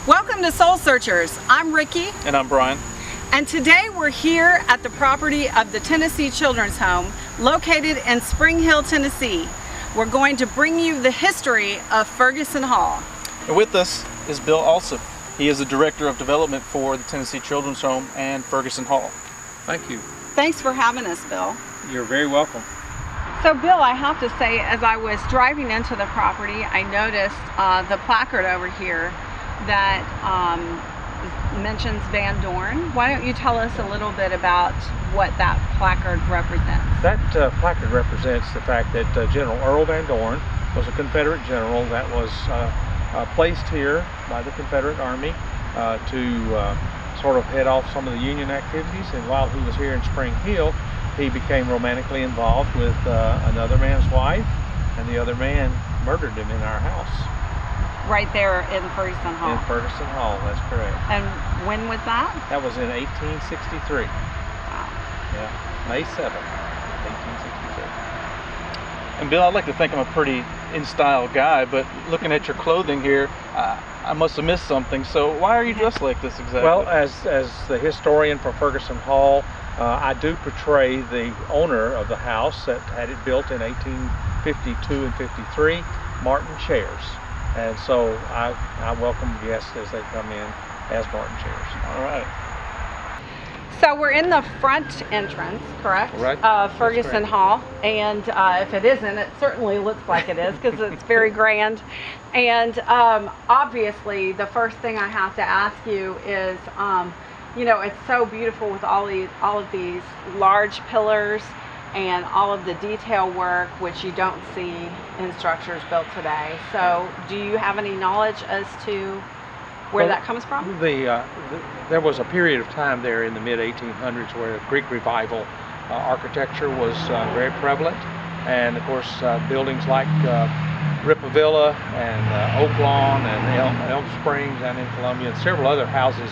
Welcome to Soul Searchers. I'm Ricky. And I'm Brian. And today we're here at the property of the Tennessee Children's Home, located in Spring Hill, Tennessee. We're going to bring you the history of Ferguson Hall. And with us is Bill Alsop. He is the Director of Development for the Tennessee Children's Home and Ferguson Hall. Thank you. Thanks for having us, Bill. You're very welcome. So Bill, I have to say, as I was driving into the property, I noticed the placard over here that mentions Van Dorn. Why don't you tell us a little bit about what that placard represents? That placard represents the fact that General Earl Van Dorn was a Confederate general that was placed here by the Confederate Army to sort of head off some of the Union activities, and while he was here in Spring Hill, he became romantically involved with another man's wife, and the other man murdered him in our house. Right there in Ferguson Hall. In Ferguson Hall, that's correct. And when was that? That was in 1863. Wow. Yeah, May 7th, 1863. And Bill, I'd like to think I'm a pretty in-style guy, but looking at your clothing here, I must have missed something. So why are you dressed like this exactly? Well, as the historian for Ferguson Hall, I do portray the owner of the house that had it built in 1852 and 53, Martin Chairs. And so I welcome guests as they come in as Martin Chairs. All right. So we're in the front entrance, correct? Right. Ferguson Hall, and if it isn't, it certainly looks like it is because it's very grand. And obviously, the first thing I have to ask you is, you know, it's so beautiful with all of these large pillars and all of the detail work, which you don't see in structures built today. So do you have any knowledge as to where that comes from? There was a period of time there in the mid-1800s where Greek Revival architecture was very prevalent, and of course buildings like Ripavilla and Oak Lawn and Elm Springs and in Columbia and several other houses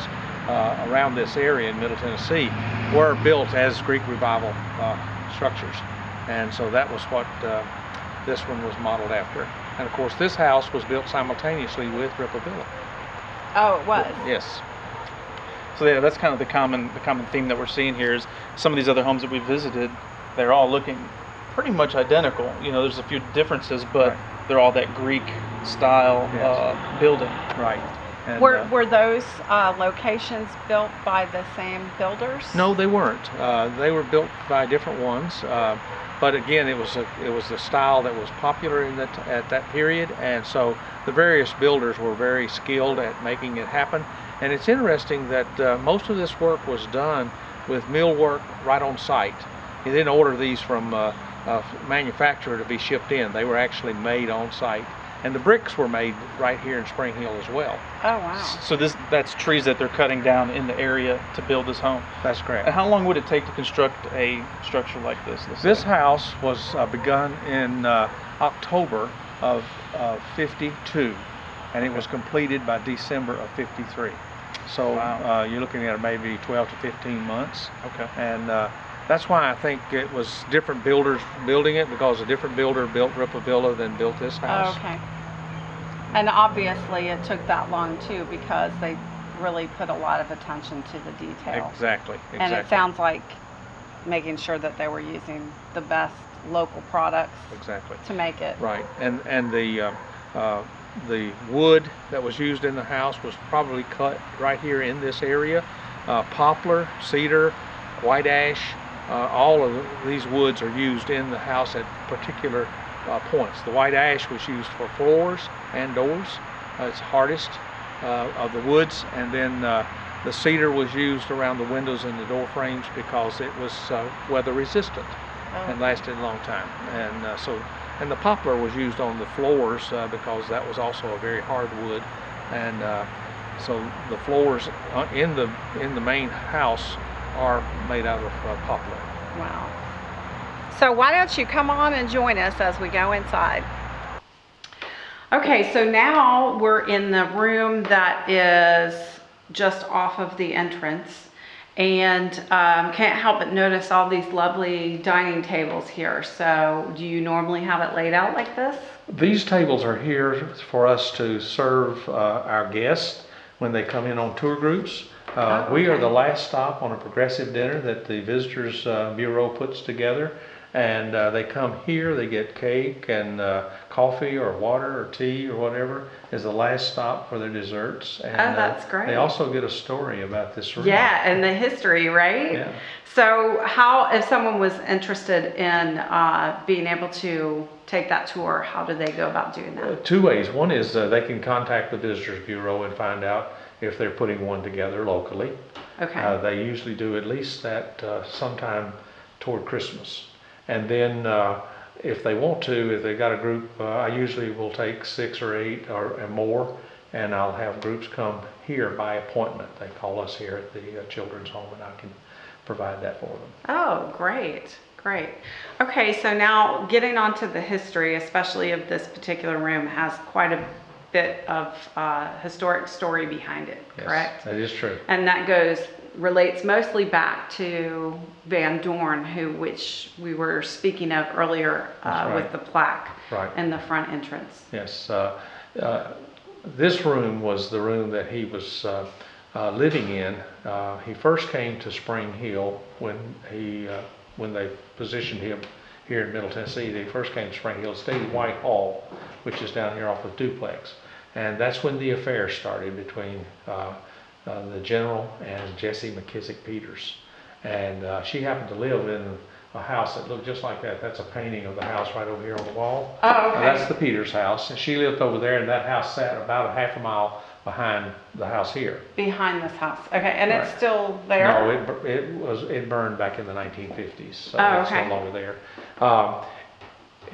around this area in Middle Tennessee were built as Greek Revival structures, and so that was what this one was modeled after. And of course this house was built simultaneously with Ripavilla. Oh, it was? Yes. So yeah, that's kind of the common theme that we're seeing here is some of these other homes that we visited, they're all looking pretty much identical. You know, there's a few differences, but right. They're all that Greek style building. Right. And, were those locations built by the same builders? No, they weren't. They were built by different ones. But again, it was the style that was popular at that period, and so the various builders were very skilled at making it happen. And it's interesting that most of this work was done with millwork right on site. You didn't order these from a manufacturer to be shipped in. They were actually made on site. And the bricks were made right here in Spring Hill as well. Oh, wow. So that's trees that they're cutting down in the area to build this home. That's correct. And how long would it take to construct a structure like this? This house was begun in October of 52, and it was completed by December of 53. So wow. You're looking at maybe 12 to 15 months. Okay. And that's why I think it was different builders building it, because a different builder built Ripavilla than built this house. Oh, okay. And obviously it took that long too, because they really put a lot of attention to the detail. Exactly. And it sounds like making sure that they were using the best local products to make it. Right. And the wood that was used in the house was probably cut right here in this area. Poplar, cedar, white ash, all of these woods are used in the house at particular points. The white ash was used for floors and doors. It's hardest of the woods, and then the cedar was used around the windows and the door frames because it was weather resistant and lasted a long time. And the poplar was used on the floors because that was also a very hard wood, and so the floors in the main house are made out of poplar. Wow. So why don't you come on and join us as we go inside. Okay, so now we're in the room that is just off of the entrance, and can't help but notice all these lovely dining tables here. So do you normally have it laid out like this? These tables are here for us to serve our guests. when they come in on tour groups. We are okay. the last stop on a progressive dinner that the Visitors Bureau puts together. And they come here, they get cake and coffee or water or tea or whatever is the last stop for their desserts. And that's great. they also get a story about this room. Yeah, and the history, right? Yeah. So how, if someone was interested in being able to take that tour, how do they go about doing that? Two ways. One is they can contact the Visitors Bureau and find out if they're putting one together locally. Okay. They usually do at least that sometime toward Christmas. And then if they want to, if they've got a group, I usually will take 6 or 8 or more, and I'll have groups come here by appointment. They call us here at the children's home, and I can provide that for them. Oh, great, great. Okay, so now getting on to the history, especially of this particular room, has quite a bit of historic story behind it, correct? Yes, that is true. And that relates mostly back to Van Dorn, which we were speaking of earlier with the plaque in the front entrance. Yes, this room was the room that he was living in. He first came to Spring Hill when they positioned him here in Middle Tennessee. They first came to Spring Hill, stayed at White Hall, which is down here off of Duplex, and that's when the affair started between the General and Jessie McKissick Peters. And she happened to live in a house that looked just like that. That's a painting of the house right over here on the wall. Oh, okay. That's the Peters house. And she lived over there, and that house sat about a half a mile behind the house here. Behind this house. Okay, and it's still there? No, it burned back in the 1950s, so it's no longer there.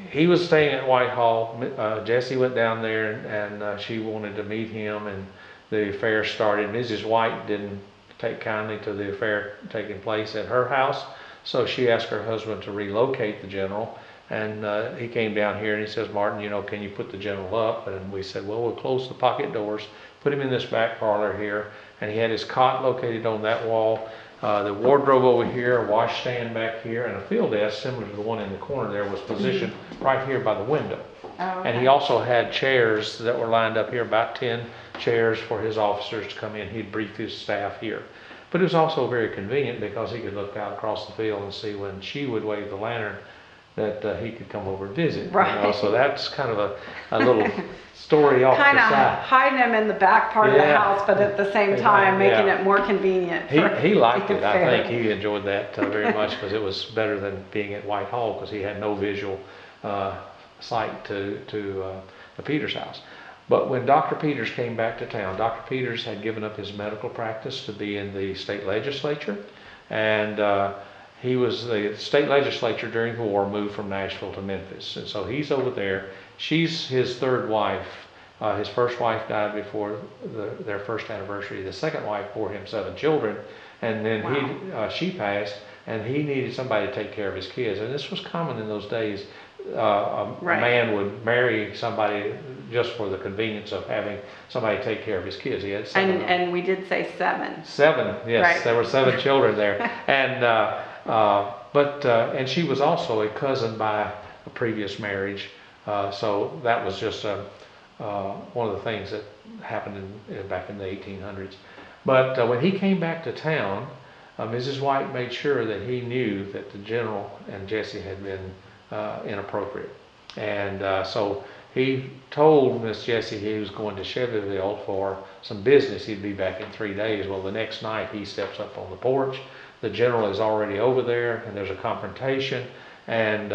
He was staying at Whitehall. Jessie went down there, and she wanted to meet him, and the affair started. Mrs. White didn't take kindly to the affair taking place at her house, so she asked her husband to relocate the General, and he came down here and he says, "Martin, can you put the General up?" And we said, "Well, we'll close the pocket doors, put him in this back parlor here," and he had his cot located on that wall, the wardrobe over here, a washstand back here, and a field desk similar to the one in the corner there was positioned right here by the window. And he also had chairs that were lined up here, about 10 chairs for his officers to come in. He'd brief his staff here. But it was also very convenient because he could look out across the field and see when she would wave the lantern that he could come over and visit. Right. So that's kind of a little story off kind the of side. hiding him in the back part of the house, but at the same time making it more convenient. He liked it. I think he enjoyed that very much because it was better than being at Whitehall because he had no visual sight to the Peters house. But when Dr. Peters came back to town, Dr. Peters had given up his medical practice to be in the state legislature, and he was the state legislature during the war, moved from Nashville to Memphis, and so he's over there. She's his third wife. His first wife died before their first anniversary. The second wife bore him 7 children, and then she passed, and he needed somebody to take care of his kids. And this was common in those days. A man would marry somebody just for the convenience of having somebody take care of his kids. He had 7. And we did say 7. 7, yes. There were 7 children there. And and she was also a cousin by a previous marriage. So that was just one of the things that happened back in the 1800s. But when he came back to town, Mrs. White made sure that he knew that the General and Jessie had been inappropriate. And so he told Miss Jessie he was going to Chevyville for some business. He'd be back in 3 days. Well, the next night he steps up on the porch. The General is already over there, and there's a confrontation, and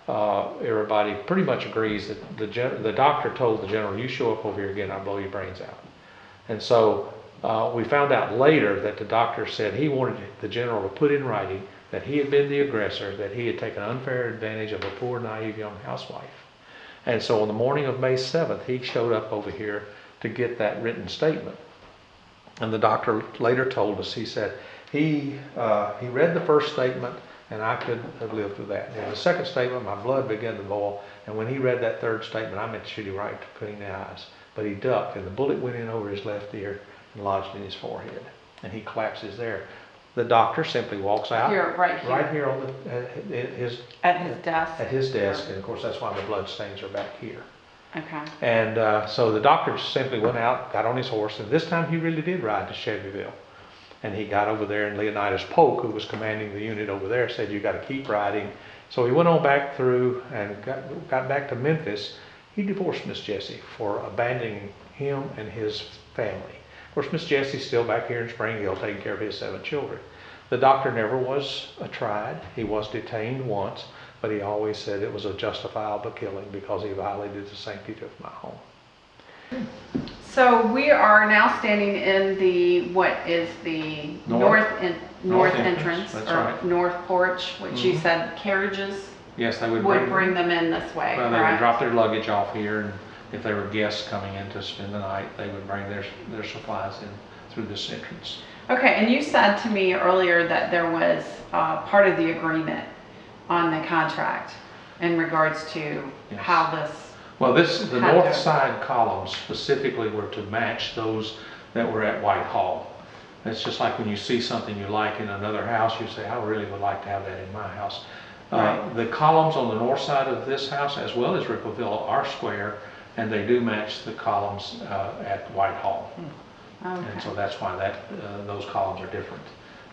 everybody pretty much agrees that the doctor told the General, "You show up over here again, I'll blow your brains out." And so we found out later that the doctor said he wanted the General to put in writing that he had been the aggressor, that he had taken unfair advantage of a poor, naive young housewife. And so on the morning of May 7th, he showed up over here to get that written statement. And the doctor later told us, he said, he read the first statement, and I could have lived with that. And the second statement, my blood began to boil. And when he read that third statement, I meant to shoot him right between the eyes. But he ducked, and the bullet went in over his left ear and lodged in his forehead. And he collapses there. The doctor simply walks out right here on at his desk. At his desk, and of course that's why the blood stains are back here. Okay. And so the doctor simply went out, got on his horse, and this time he really did ride to Chevyville. And he got over there, and Leonidas Polk, who was commanding the unit over there, said, "You got to keep riding." So he went on back through and got back to Memphis. He divorced Miss Jessie for abandoning him and his family. Of course, Miss Jessie's still back here in Spring Hill taking care of his 7 children. The doctor never was tried. He was detained once, but he always said it was a justifiable killing because he violated the sanctity of my home. So we are now standing in the, what is the north entrance, That's or right. north porch, which you said carriages Yes, they would bring them in this way, Well, they would correct? drop their luggage off here, and if there were guests coming in to spend the night, they would bring their supplies in through this entrance. Okay, and you said to me earlier that there was part of the agreement on the contract in regards to Yes. how this. Well, the How north to- side columns specifically were to match those that were at Whitehall. It's just like when you see something you like in another house, you say, "I really would like to have that in my house." Right. The columns on the north side of this house, as well as Rickleville, are square, and they do match the columns at Whitehall. Okay. And so that's why those columns are different.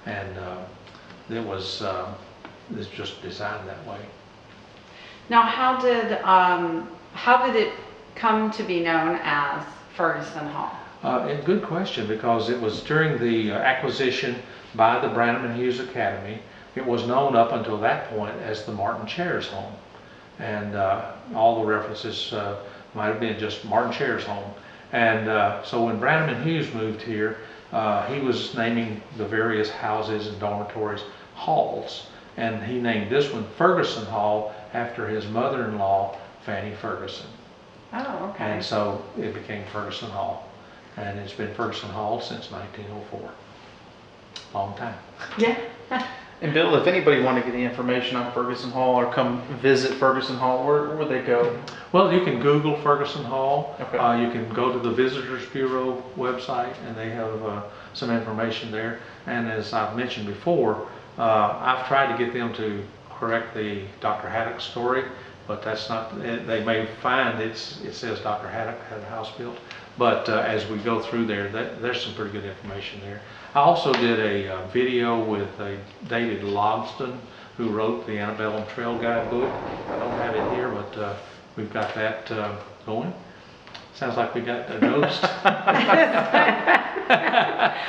And it's just designed that way. Now, how did it come to be known as Ferguson Hall? And good question, because it was during the acquisition by the Branham and Hughes Academy. It was known up until that point as the Martin Chair's Home. And all the references might have been just Martin Chair's Home. And so when Branham and Hughes moved here, he was naming the various houses and dormitories halls. And he named this one Ferguson Hall after his mother-in-law, Fanny Ferguson. Oh, okay. And so it became Ferguson Hall. And it's been Ferguson Hall since 1904. Long time. Yeah. And Bill, if anybody wanted to get any information on Ferguson Hall or come visit Ferguson Hall, where would they go? Well, you can Google Ferguson Hall. Okay. You can go to the Visitors Bureau website, and they have some information there. And as I've mentioned before, I've tried to get them to correct the Dr. Haddock story, but that's not. They may find it says Dr. Haddock had a house built, but as we go through there, there's some pretty good information there. I also did a video with David Logston, who wrote the Antebellum Trail Guide book. I don't have it here, but we've got that going. Sounds like we got a ghost.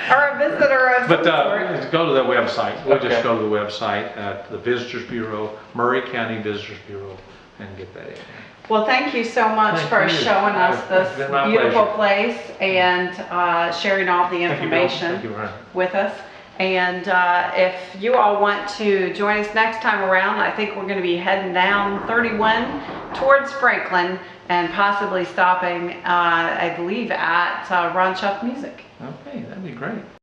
Or a visitor of But some sort. go to the website. We'll Okay. just go to the website at the Visitors Bureau, Murray County Visitors Bureau, and get that in. Well, thank you so much Thank for you. showing us It's this been my beautiful pleasure. place and sharing all the Thank you, Bill. information Thank you, Ryan. with us. And if you all want to join us next time around, I think we're going to be heading down 31 towards Franklin and possibly stopping, I believe, at Ron Chuck Music. Okay, that'd be great.